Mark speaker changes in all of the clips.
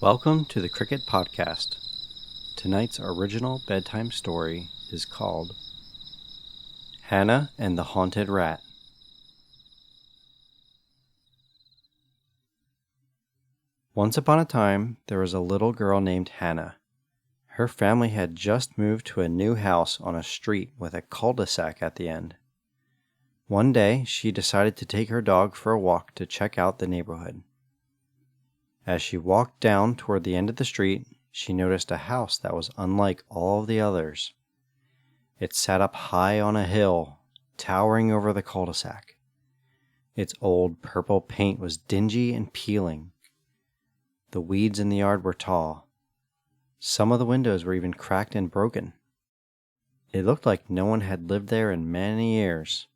Speaker 1: Welcome to the Cricket Podcast. Tonight's original bedtime story is called Hannah and the Haunted Rat. Once upon a time, there was a little girl named Hannah. Her family had just moved to a new house on a street with a cul-de-sac at the end. One day, she decided to take her dog for a walk to check out the neighborhood. As she walked down toward the end of the street, she noticed a house that was unlike all of the others. It sat up high on a hill, towering over the cul-de-sac. Its old purple paint was dingy and peeling. The weeds in the yard were tall. Some of the windows were even cracked and broken. It looked like no one had lived there in many years.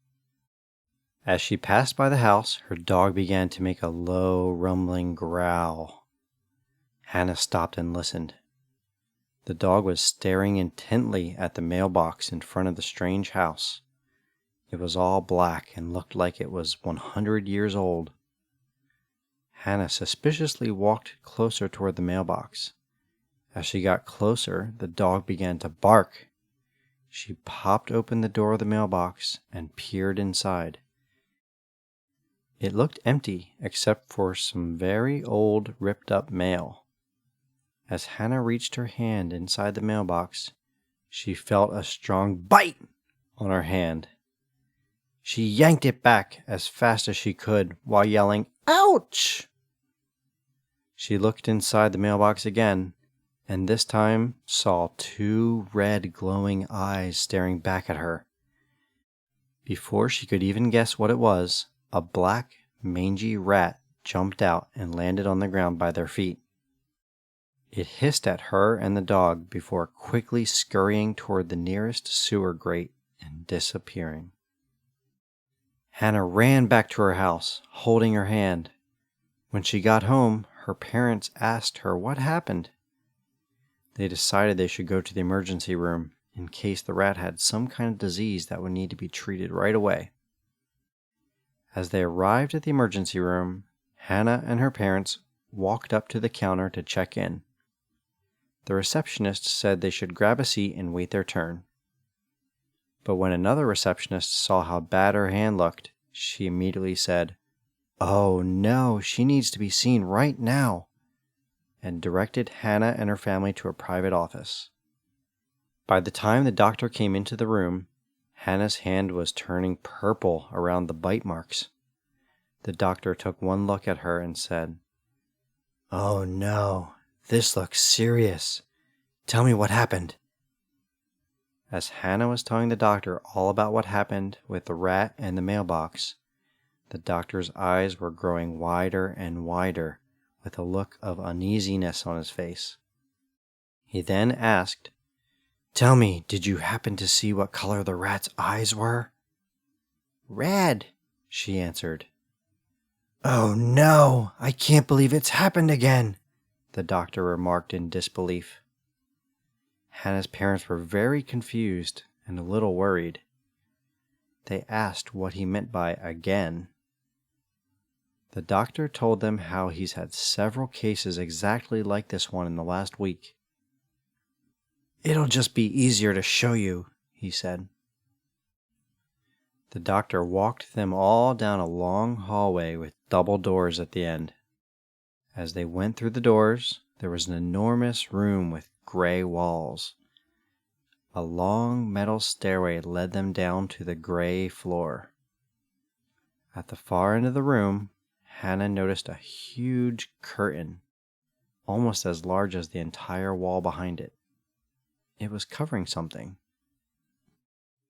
Speaker 1: As she passed by the house, her dog began to make a low, rumbling growl. Hannah stopped and listened. The dog was staring intently at the mailbox in front of the strange house. It was all black and looked like it was 100 years old. Hannah suspiciously walked closer toward the mailbox. As she got closer, the dog began to bark. She popped open the door of the mailbox and peered inside. It looked empty except for some very old, ripped-up mail. As Hannah reached her hand inside the mailbox, she felt a strong bite on her hand. She yanked it back as fast as she could while yelling, "Ouch!" She looked inside the mailbox again, and this time saw two red glowing eyes staring back at her. Before she could even guess what it was, a black, mangy rat jumped out and landed on the ground by their feet. It hissed at her and the dog before quickly scurrying toward the nearest sewer grate and disappearing. Hannah ran back to her house, holding her hand. When she got home, her parents asked her what happened. They decided they should go to the emergency room in case the rat had some kind of disease that would need to be treated right away. As they arrived at the emergency room, Hannah and her parents walked up to the counter to check in. The receptionist said they should grab a seat and wait their turn. But when another receptionist saw how bad her hand looked, she immediately said, "Oh no, she needs to be seen right now," and directed Hannah and her family to a private office. By the time the doctor came into the room, Hannah's hand was turning purple around the bite marks. The doctor took one look at her and said, "Oh no, this looks serious. Tell me what happened." As Hannah was telling the doctor all about what happened with the rat and the mailbox, the doctor's eyes were growing wider and wider with a look of uneasiness on his face. He then asked, "Tell me, did you happen to see what color the rat's eyes were?" "Red," she answered. "Oh no, I can't believe it's happened again," the doctor remarked in disbelief. Hannah's parents were very confused and a little worried. They asked what he meant by again. The doctor told them how he's had several cases exactly like this one in the last week. "It'll just be easier to show you," he said. The doctor walked them all down a long hallway with double doors at the end. As they went through the doors, there was an enormous room with gray walls. A long metal stairway led them down to the gray floor. At the far end of the room, Hannah noticed a huge curtain, almost as large as the entire wall behind it. It was covering something.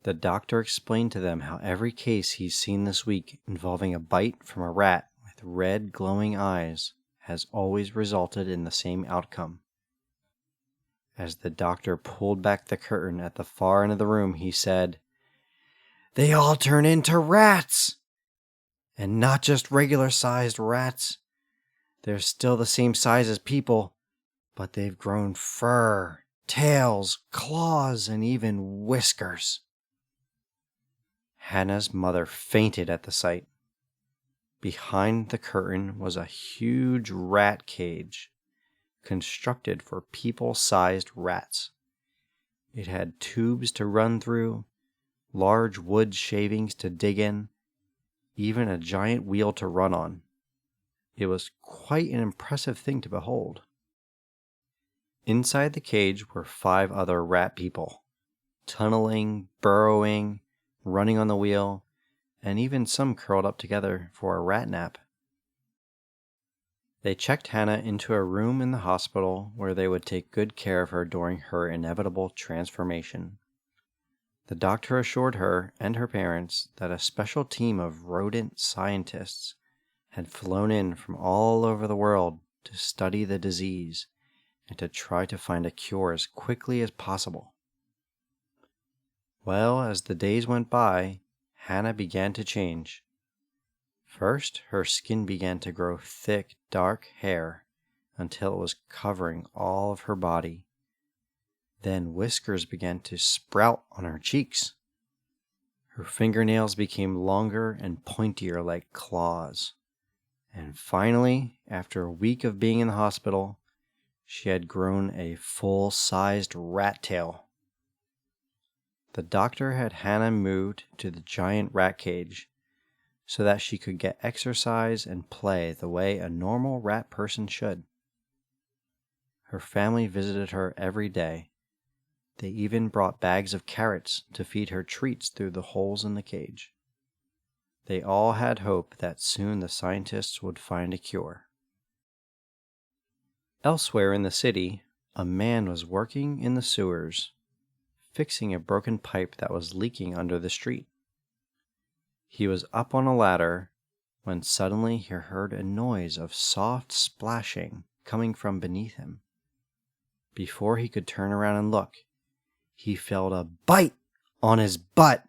Speaker 1: The doctor explained to them how every case he's seen this week involving a bite from a rat with red glowing eyes has always resulted in the same outcome. As the doctor pulled back the curtain at the far end of the room, he said, "They all turn into rats! And not just regular-sized rats. They're still the same size as people, but they've grown fur, tails, claws, and even whiskers." Hannah's mother fainted at the sight. Behind the curtain was a huge rat cage, constructed for people-sized rats. It had tubes to run through, large wood shavings to dig in, even a giant wheel to run on. It was quite an impressive thing to behold. Inside the cage were 5 other rat people, tunneling, burrowing, running on the wheel, and even some curled up together for a rat nap. They checked Hannah into a room in the hospital where they would take good care of her during her inevitable transformation. The doctor assured her and her parents that a special team of rodent scientists had flown in from all over the world to study the disease and to try to find a cure as quickly as possible. Well, as the days went by, Hannah began to change. First, her skin began to grow thick, dark hair until it was covering all of her body. Then whiskers began to sprout on her cheeks. Her fingernails became longer and pointier like claws. And finally, after a week of being in the hospital, she had grown a full-sized rat tail. The doctor had Hannah moved to the giant rat cage so that she could get exercise and play the way a normal rat person should. Her family visited her every day. They even brought bags of carrots to feed her treats through the holes in the cage. They all had hope that soon the scientists would find a cure. Elsewhere in the city, a man was working in the sewers, fixing a broken pipe that was leaking under the street. He was up on a ladder when suddenly he heard a noise of soft splashing coming from beneath him. Before he could turn around and look, he felt a bite on his butt.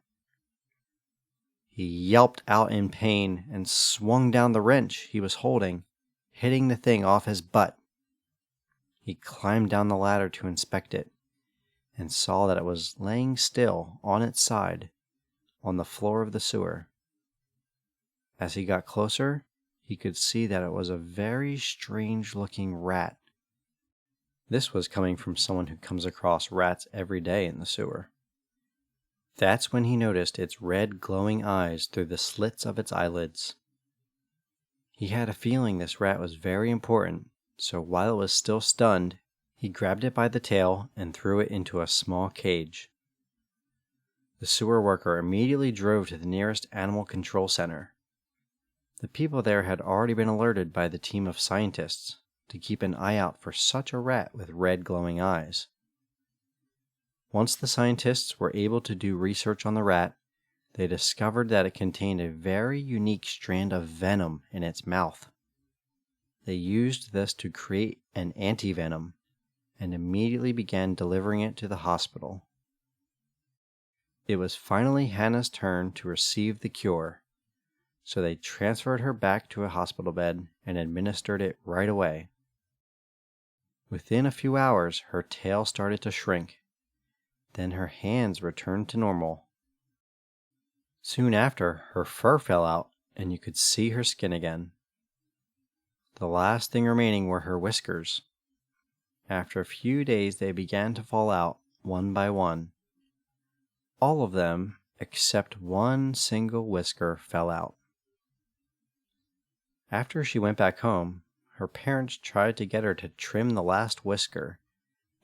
Speaker 1: He yelped out in pain and swung down the wrench he was holding, hitting the thing off his butt. He climbed down the ladder to inspect it and saw that it was laying still on its side on the floor of the sewer. As he got closer, he could see that it was a very strange-looking rat. This was coming from someone who comes across rats every day in the sewer. That's when he noticed its red glowing eyes through the slits of its eyelids. He had a feeling this rat was very important, so while it was still stunned, he grabbed it by the tail and threw it into a small cage. The sewer worker immediately drove to the nearest animal control center. The people there had already been alerted by the team of scientists to keep an eye out for such a rat with red glowing eyes. Once the scientists were able to do research on the rat, they discovered that it contained a very unique strand of venom in its mouth. They used this to create an antivenom and immediately began delivering it to the hospital. It was finally Hannah's turn to receive the cure, so they transferred her back to a hospital bed and administered it right away. Within a few hours, her tail started to shrink. Then her hands returned to normal. Soon after, her fur fell out and you could see her skin again. The last thing remaining were her whiskers. After a few days, they began to fall out one by one. All of them, except one single whisker, fell out. After she went back home, her parents tried to get her to trim the last whisker,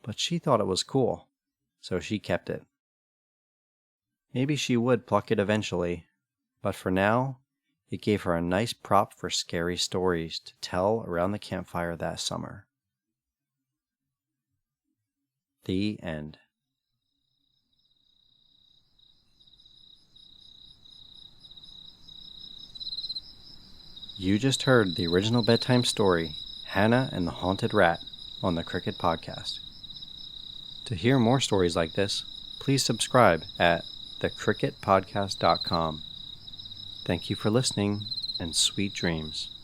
Speaker 1: but she thought it was cool, so she kept it. Maybe she would pluck it eventually, but for now, it gave her a nice prop for scary stories to tell around the campfire that summer. The end. You just heard the original bedtime story, Hannah and the Haunted Rat, on the Cricket Podcast. To hear more stories like this, please subscribe at thecricketpodcast.com. Thank you for listening, and sweet dreams.